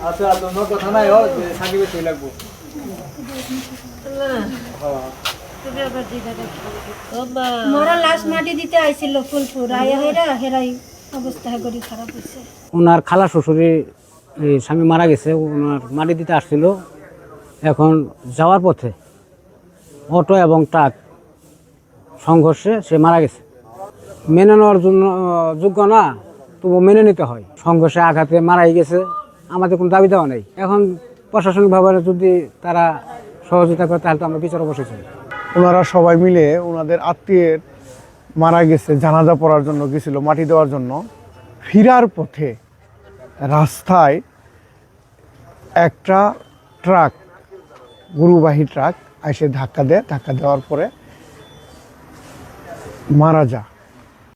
আচ্ছা তোমার কথা নাই ও সাকিবে তুই লাগবো মোরা লাশ মাটি দিতে আইছিল ফুলপুর আয়া হেরাই অবস্থা করি খারাপ হয়েছে। ওনার খালা শ্বশুরে স্বামী মারা গেছে, ওনার মাটি দিতে আসছিল। এখন যাওয়ার পথে অটো এবং ট্রাক সংঘর্ষে সে মারা গেছে। মেনে নেওয়ার জন্য যোগ্য না, তবু মেনে নিতে হয়। সংঘর্ষে আঘাতে মারাই গেছে, আমাদের কোনো দাবি দেওয়া নেই। এখন প্রশাসনিকভাবে যদি তারা সহযোগিতা করে তাহলে তো আমরা বিচার অবশ্যই চাই। ওনারা সবাই মিলে ওনাদের আত্মীয়ের মারা গেছে জানাজা পড়ার জন্য গেছিল, মাটি দেওয়ার জন্য। ফিরার পথে রাস্তায় একটা ট্রাক, গরুবাহী ট্রাক এসে ধাক্কা দেয়। ধাক্কা দেওয়ার পরে মারা যায়।